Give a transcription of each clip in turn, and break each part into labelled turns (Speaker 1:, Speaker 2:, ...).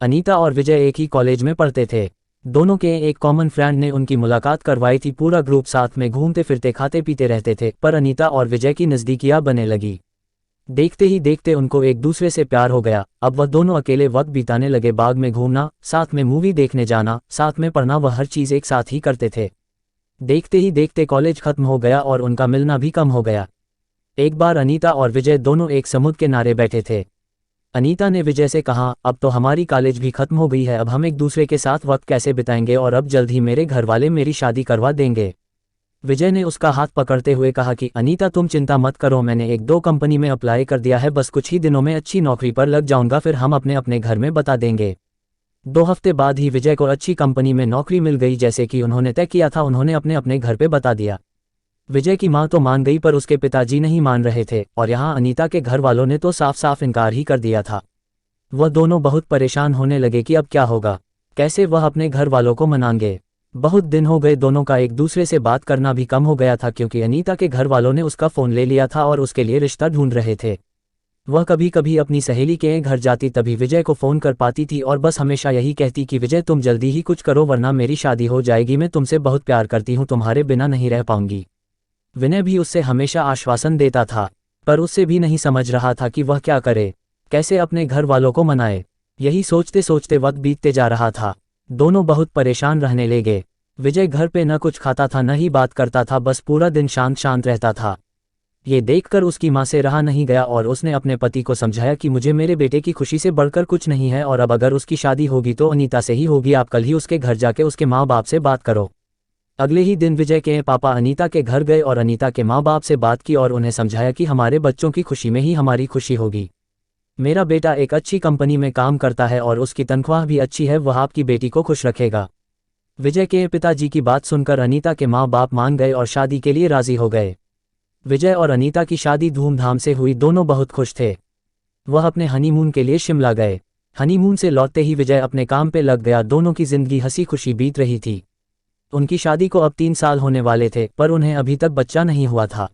Speaker 1: अनीता और विजय एक ही कॉलेज में पढ़ते थे। दोनों के एक कॉमन फ्रेंड ने उनकी मुलाकात करवाई थी। पूरा ग्रुप साथ में घूमते फिरते खाते पीते रहते थे। पर अनीता और विजय की नज़दीकियां बनने लगी। देखते ही देखते उनको एक दूसरे से प्यार हो गया। अब वह दोनों अकेले वक्त बिताने लगे। बाग में घूमना, साथ में मूवी देखने जाना, साथ में पढ़ना, वह हर चीज़ एक साथ ही करते थे। देखते ही देखते कॉलेज खत्म हो गया और उनका मिलना भी कम हो गया। एक बार अनीता और विजय दोनों एक समुद्र के किनारे बैठे थे। अनीता ने विजय से कहा, अब तो हमारी कॉलेज भी खत्म हो गई है, अब हम एक दूसरे के साथ वक्त कैसे बिताएंगे, और अब जल्द ही मेरे घर वाले मेरी शादी करवा देंगे। विजय ने उसका हाथ पकड़ते हुए कहा कि अनीता तुम चिंता मत करो, मैंने एक दो कंपनी में अप्लाई कर दिया है, बस कुछ ही दिनों में अच्छी नौकरी पर लग जाऊंगा, फिर हम अपने अपने घर में बता देंगे। 2 हफ्ते बाद ही विजय को अच्छी कंपनी में नौकरी मिल गई। जैसे कि उन्होंने तय किया था, उन्होंने अपने अपने घर पे बता दिया। विजय की मां तो मान गई, पर उसके पिताजी नहीं मान रहे थे, और यहाँ अनीता के घर वालों ने तो साफ साफ इनकार ही कर दिया था। वह दोनों बहुत परेशान होने लगे कि अब क्या होगा, कैसे वह अपने घर वालों को मनाएंगे। बहुत दिन हो गए, दोनों का एक दूसरे से बात करना भी कम हो गया था, क्योंकि अनीता के घर वालों ने उसका फ़ोन ले लिया था और उसके लिए रिश्ता ढूंढ रहे थे। वह कभी कभी अपनी सहेली के घर जाती, तभी विजय को फ़ोन कर पाती थी और बस हमेशा यही कहती कि विजय तुम जल्दी ही कुछ करो, वरना मेरी शादी हो जाएगी, मैं तुमसे बहुत प्यार करती हूँ, तुम्हारे बिना नहीं रह पाऊंगी। विनय भी उससे हमेशा आश्वासन देता था, पर उससे भी नहीं समझ रहा था कि वह क्या करे, कैसे अपने घर वालों को मनाए। यही सोचते सोचते वक्त बीतते जा रहा था। दोनों बहुत परेशान रहने लगे। विजय घर पे न कुछ खाता था न ही बात करता था, बस पूरा दिन शांत शांत रहता था। ये देखकर उसकी मां से रहा नहीं गया और उसने अपने पति को समझाया कि मुझे मेरे बेटे की खुशी से बढ़कर कुछ नहीं है, और अब अगर उसकी शादी होगी तो अनीता से ही होगी, आप कल ही उसके घर जाके उसके माँ बाप से बात करो। अगले ही दिन विजय के पापा अनीता के घर गए और अनीता के माँ बाप से बात की और उन्हें समझाया कि हमारे बच्चों की खुशी में ही हमारी खुशी होगी। मेरा बेटा एक अच्छी कंपनी में काम करता है और उसकी तनख्वाह भी अच्छी है, वह आपकी बेटी को खुश रखेगा। विजय के पिताजी की बात सुनकर अनीता के माँ बाप मान गए और शादी के लिए राजी हो गए। विजय और अनीता की शादी धूमधाम से हुई। दोनों बहुत खुश थे। वह अपने हनीमून के लिए शिमला गए। हनीमून से लौटते ही विजय अपने काम पे लग गया। दोनों की जिंदगी हंसी खुशी बीत रही थी। उनकी शादी को अब 3 साल होने वाले थे, पर उन्हें अभी तक बच्चा नहीं हुआ था।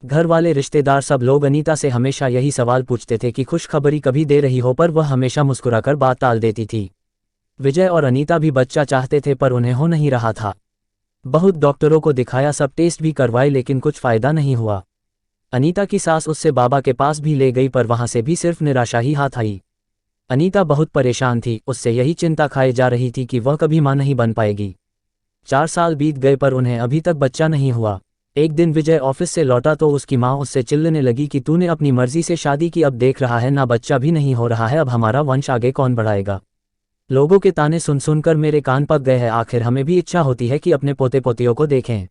Speaker 1: घर वाले, रिश्तेदार, सब लोग अनीता से हमेशा यही सवाल पूछते थे कि खुशखबरी कभी दे रही हो, पर वह हमेशा मुस्कुराकर बात टाल देती थी। विजय और अनीता भी बच्चा चाहते थे, पर उन्हें हो नहीं रहा था। बहुत डॉक्टरों को दिखाया, सब टेस्ट भी करवाए, लेकिन कुछ फायदा नहीं हुआ। अनीता की सास उससे बाबा के पास भी ले गई, पर वहां से भी सिर्फ निराशा ही हाथ आई। अनीता बहुत परेशान थी। उससे यही चिंता खाए जा रही थी कि वह कभी मां नहीं बन पाएगी। 4 साल बीत गए, पर उन्हें अभी तक बच्चा नहीं हुआ। एक दिन विजय ऑफिस से लौटा तो उसकी मां उससे चिल्लाने लगी कि तूने अपनी मर्जी से शादी की, अब देख रहा है ना बच्चा भी नहीं हो रहा है, अब हमारा वंश आगे कौन बढ़ाएगा। लोगों के ताने सुन सुनकर मेरे कान पक गए हैं, आखिर हमें भी इच्छा होती है कि अपने पोते पोतियों को देखें।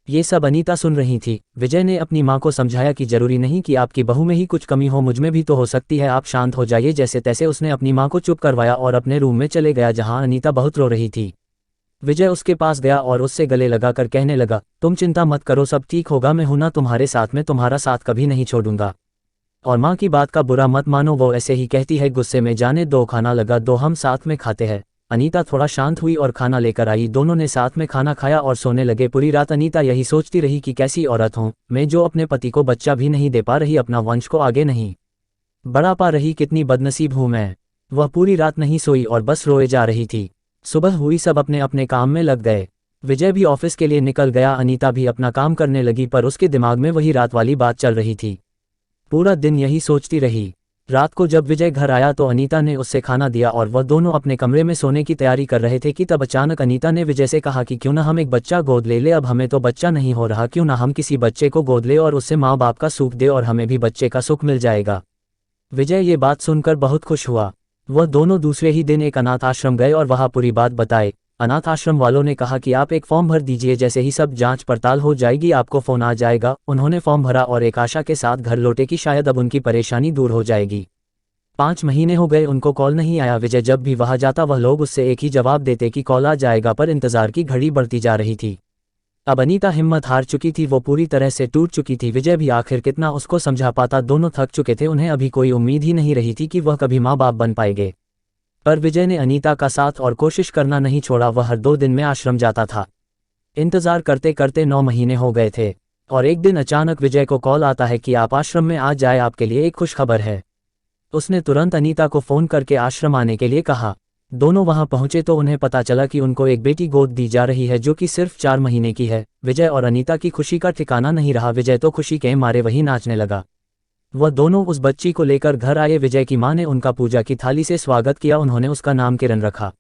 Speaker 1: ये सब अनीता सुन रही थी। विजय ने अपनी मां को समझाया कि जरूरी नहीं कि आपकी बहू में ही कुछ कमी हो, मुझ में भी तो हो सकती है, आप शांत हो जाइए। जैसे तैसे उसने अपनी मां को चुप करवाया और अपने रूम में चले गया, जहां अनीता बहुत रो रही थी। विजय उसके पास गया और उससे गले लगाकर कहने लगा, तुम चिंता मत करो, सब ठीक होगा, मैं हूं ना तुम्हारे साथ में, तुम्हारा साथ कभी नहीं छोड़ूंगा। और माँ की बात का बुरा मत मानो, वो ऐसे ही कहती है, गुस्से में जाने दो, खाना लगा दो, हम साथ में खाते हैं। अनीता थोड़ा शांत हुई और खाना लेकर आई। दोनों ने साथ में खाना खाया और सोने लगे। पूरी रात अनीता यही सोचती रही कि कैसी औरत हूँ मैं, जो अपने पति को बच्चा भी नहीं दे पा रही, अपना वंश को आगे नहीं बढ़ा पा रही, कितनी बदनसीब हूँ मैं। वह पूरी रात नहीं सोई और बस रोए जा रही थी। सुबह हुई, सब अपने अपने काम में लग गए। विजय भी ऑफिस के लिए निकल गया, अनीता भी अपना काम करने लगी, पर उसके दिमाग में वही रात वाली बात चल रही थी। पूरा दिन यही सोचती रही। रात को जब विजय घर आया तो अनीता ने उससे खाना दिया और वह दोनों अपने कमरे में सोने की तैयारी कर रहे थे कि तब अचानक अनीता ने विजय से कहा कि क्यों ना हम एक बच्चा गोद ले अब हमें तो बच्चा नहीं हो रहा, क्यों ना हम किसी बच्चे को गोद ले और उससे माँ बाप का सुख दे और हमें भी बच्चे का सुख मिल जाएगा। विजय ये बात सुनकर बहुत खुश हुआ। वह दोनों दूसरे ही दिन एक अनाथ आश्रम गए और वहां पूरी बात बताई। अनाथ आश्रम वालों ने कहा कि आप एक फॉर्म भर दीजिए, जैसे ही सब जांच पड़ताल हो जाएगी आपको फ़ोन आ जाएगा। उन्होंने फॉर्म भरा और एक आशा के साथ घर लौटे कि शायद अब उनकी परेशानी दूर हो जाएगी। 5 महीने हो गए, उनको कॉल नहीं आया। विजय जब भी वहां जाता वह लोग उससे एक ही जवाब देते कि कॉल आ जाएगा, पर इंतजार की घड़ी बढ़ती जा रही थी। अब अनीता हिम्मत हार चुकी थी, वो पूरी तरह से टूट चुकी थी। विजय भी आखिर कितना उसको समझा पाता, दोनों थक चुके थे। उन्हें अभी कोई उम्मीद ही नहीं रही थी कि वह कभी माँ बाप बन पाएंगे। पर विजय ने अनीता का साथ और कोशिश करना नहीं छोड़ा। वह हर 2 दिन में आश्रम जाता था। इंतजार करते करते 9 महीने हो गए थे और एक दिन अचानक विजय को कॉल आता है कि आप आश्रम में आ जाए, आपके लिए एक खुशखबर है। उसने तुरंत अनीता को फ़ोन करके आश्रम आने के लिए कहा। दोनों वहां पहुंचे तो उन्हें पता चला कि उनको एक बेटी गोद दी जा रही है जो कि सिर्फ 4 महीने की है। विजय और अनीता की खुशी का ठिकाना नहीं रहा। विजय तो खुशी के मारे वहीं नाचने लगा। वह दोनों उस बच्ची को लेकर घर आए। विजय की मां ने उनका पूजा की थाली से स्वागत किया। उन्होंने उसका नाम किरण रखा।